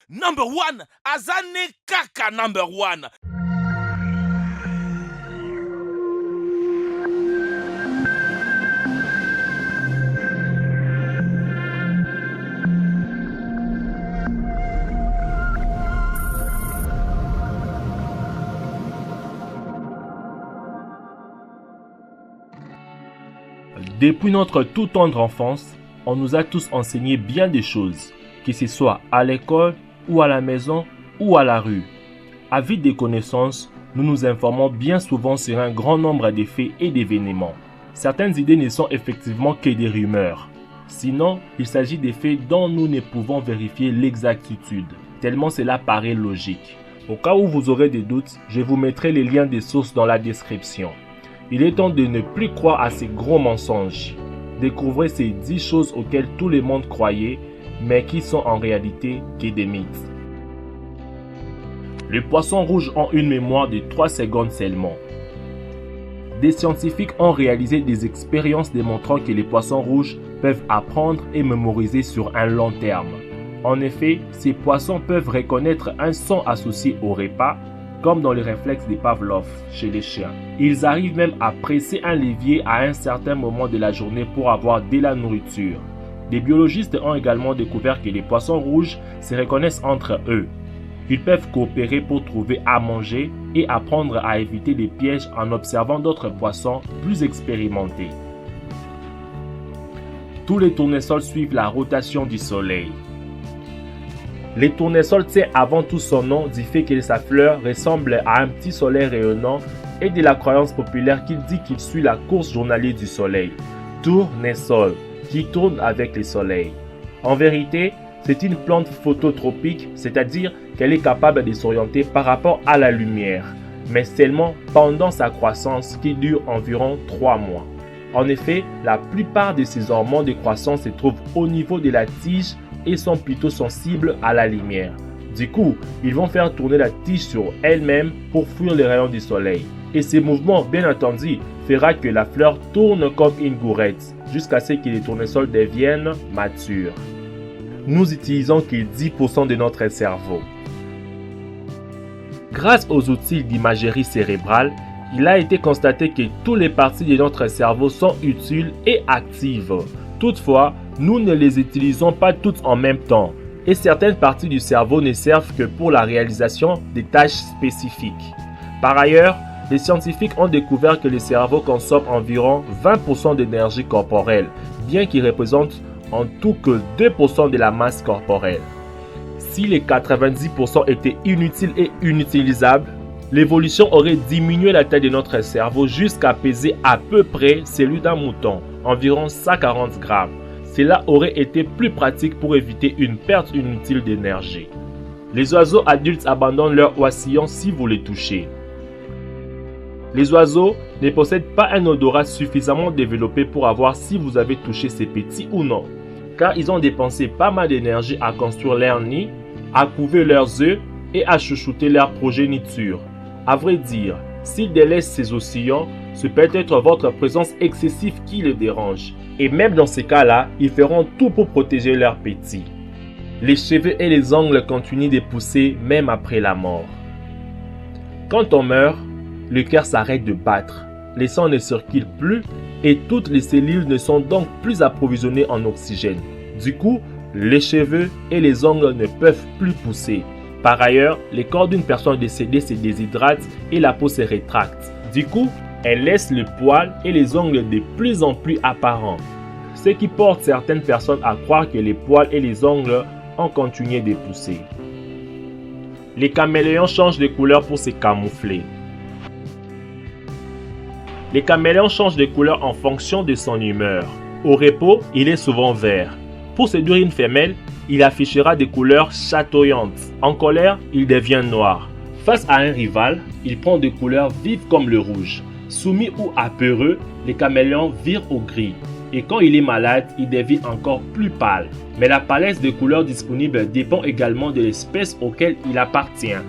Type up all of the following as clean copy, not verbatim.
Number one, Azane Kaka number one. Depuis notre toute tendre enfance, on nous a tous enseigné bien des choses, que ce soit à l'école ou à la maison ou à la rue. Avides des connaissances, nous nous informons bien souvent sur un grand nombre de faits et d'événements. Certaines idées ne sont effectivement que des rumeurs. Sinon, il s'agit des faits dont nous ne pouvons vérifier l'exactitude, tellement cela paraît logique. Au cas où vous aurez des doutes, je vous mettrai les liens des sources dans la description. Il est temps de ne plus croire à ces gros mensonges. Découvrez ces 10 choses auxquelles tout le monde croyait, mais qui sont en réalité que des mythes. Les poissons rouges ont une mémoire de 3 secondes seulement. Des scientifiques ont réalisé des expériences démontrant que les poissons rouges peuvent apprendre et mémoriser sur un long terme. En effet, ces poissons peuvent reconnaître un son associé au repas, comme dans les réflexes des Pavlov chez les chiens. Ils arrivent même à presser un levier à un certain moment de la journée pour avoir de la nourriture. Des biologistes ont également découvert que les poissons rouges se reconnaissent entre eux. Ils peuvent coopérer pour trouver à manger et apprendre à éviter les pièges en observant d'autres poissons plus expérimentés. Tous les tournesols suivent la rotation du soleil. Les tournesols tient avant tout son nom du fait que sa fleur ressemble à un petit soleil rayonnant et de la croyance populaire qui dit qu'il suit la course journalière du soleil. Tournesol, qui tourne avec le soleil. En vérité, c'est une plante phototropique, c'est-à-dire qu'elle est capable de s'orienter par rapport à la lumière, mais seulement pendant sa croissance qui dure environ 3 mois. En effet, la plupart de ces hormones de croissance se trouvent au niveau de la tige et sont plutôt sensibles à la lumière. Du coup, ils vont faire tourner la tige sur elle-même pour fuir les rayons du soleil. Et ce mouvement, bien entendu, fera que la fleur tourne comme une gourette, jusqu'à ce que les tournesols deviennent matures. Nous utilisons que 10% de notre cerveau. Grâce aux outils d'imagerie cérébrale, il a été constaté que toutes les parties de notre cerveau sont utiles et actives. Toutefois, nous ne les utilisons pas toutes en même temps et certaines parties du cerveau ne servent que pour la réalisation des tâches spécifiques. Par ailleurs, les scientifiques ont découvert que le cerveau consomme environ 20% d'énergie corporelle, bien qu'il représente en tout que 2% de la masse corporelle. Si les 90% étaient inutiles et inutilisables, l'évolution aurait diminué la taille de notre cerveau jusqu'à peser à peu près celui d'un mouton, environ 140 grammes. Cela aurait été plus pratique pour éviter une perte inutile d'énergie. Les oiseaux adultes abandonnent leur oisillon si vous les touchez. Les oiseaux ne possèdent pas un odorat suffisamment développé pour avoir si vous avez touché ces petits ou non, car ils ont dépensé pas mal d'énergie à construire leur nid, à couver leurs œufs et à chouchouter leur progéniture. À vrai dire, s'ils délaissent ces oscillons, ce peut être votre présence excessive qui les dérange. Et même dans ces cas-là, ils feront tout pour protéger leurs petits. Les cheveux et les ongles continuent de pousser même après la mort. Quand on meurt, le cœur s'arrête de battre, le sang ne circule plus et toutes les cellules ne sont donc plus approvisionnées en oxygène. Du coup, les cheveux et les ongles ne peuvent plus pousser. Par ailleurs, le corps d'une personne décédée se déshydrate et la peau se rétracte. Du coup, elle laisse le poil et les ongles de plus en plus apparents, ce qui porte certaines personnes à croire que les poils et les ongles ont continué de pousser. Les caméléons changent de couleur pour se camoufler. Les caméléons changent de couleur en fonction de son humeur. Au repos, il est souvent vert. Pour séduire une femelle, il affichera des couleurs chatoyantes. En colère, il devient noir. Face à un rival, il prend des couleurs vives comme le rouge. Soumis ou apeureux, les caméléons virent au gris. Et quand il est malade, il devient encore plus pâle. Mais la palette de couleurs disponibles dépend également de l'espèce auquel il appartient.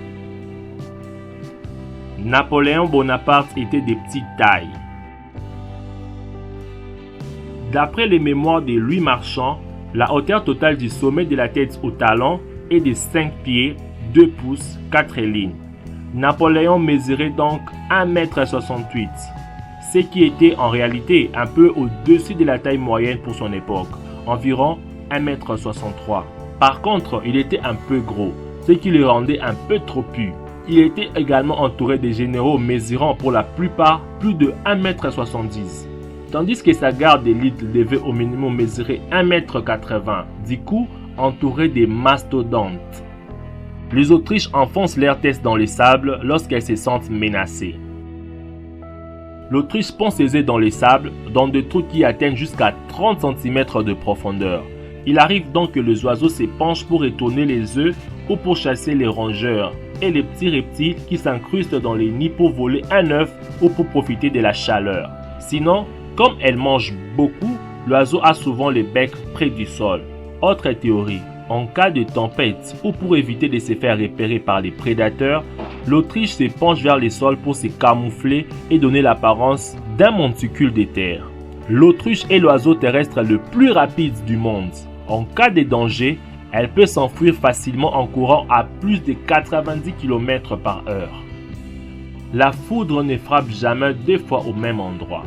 Napoléon Bonaparte était de petite taille. D'après les mémoires de Louis Marchand, la hauteur totale du sommet de la tête au talon est de 5 pieds, 2 pouces, 4 lignes. Napoléon mesurait donc 1,68 m, ce qui était en réalité un peu au-dessus de la taille moyenne pour son époque, environ 1,63 m. Par contre, il était un peu gros, ce qui le rendait un peu trop pu. Il était également entouré de généraux mesurant pour la plupart plus de 1,70 m, tandis que sa garde d'élite devait au minimum mesurer 1,80 m, du coup entouré des mastodontes. Les Autriches enfoncent leur tête dans les sables lorsqu'elles se sentent menacées. L'Autriche pond ses œufs dans les sables, dans des trous qui atteignent jusqu'à 30 cm de profondeur. Il arrive donc que les oiseaux se penchent pour étonner les œufs ou pour chasser les rongeurs et les petits reptiles qui s'incrustent dans les nids pour voler un œuf ou pour profiter de la chaleur. Sinon, comme elle mange beaucoup, l'oiseau a souvent le bec près du sol. Autre théorie. En cas de tempête ou pour éviter de se faire repérer par les prédateurs, l'Autriche se penche vers le sol pour se camoufler et donner l'apparence d'un monticule de terre. L'autruche est l'oiseau terrestre le plus rapide du monde. En cas de danger, elle peut s'enfuir facilement en courant à plus de 90 km/h. La foudre ne frappe jamais 2 fois au même endroit.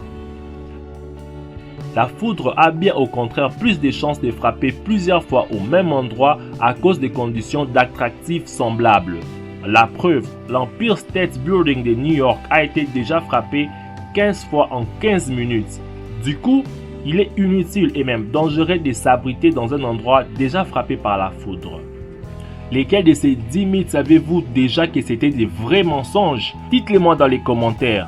La foudre a bien au contraire plus de chances de frapper plusieurs fois au même endroit à cause des conditions d'attractifs semblables. La preuve, l'Empire State Building de New York a été déjà frappé 15 fois en 15 minutes. Du coup, il est inutile et même dangereux de s'abriter dans un endroit déjà frappé par la foudre. Lesquels de ces 10 mythes savez-vous déjà que c'était des vrais mensonges? Dites-le-moi dans les commentaires.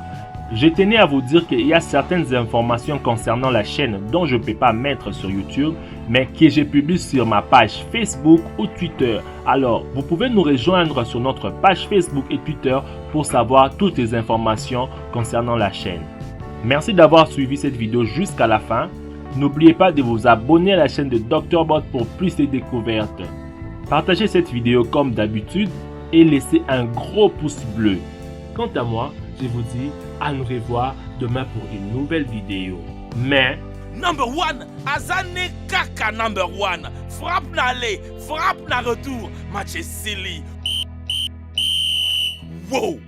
Je tenais à vous dire qu'il y a certaines informations concernant la chaîne dont je ne peux pas mettre sur YouTube, mais que je publie sur ma page Facebook ou Twitter. Alors, vous pouvez nous rejoindre sur notre page Facebook et Twitter pour savoir toutes les informations concernant la chaîne. Merci d'avoir suivi cette vidéo jusqu'à la fin. N'oubliez pas de vous abonner à la chaîne de Dr Bot pour plus de découvertes. Partagez cette vidéo comme d'habitude et laissez un gros pouce bleu. Quant à moi, je vous dis à nous revoir demain pour une nouvelle vidéo. Mais Number one, Azane Kaka number one. Frappe n'aller, frappe n'a retour. Match est silly. Wow.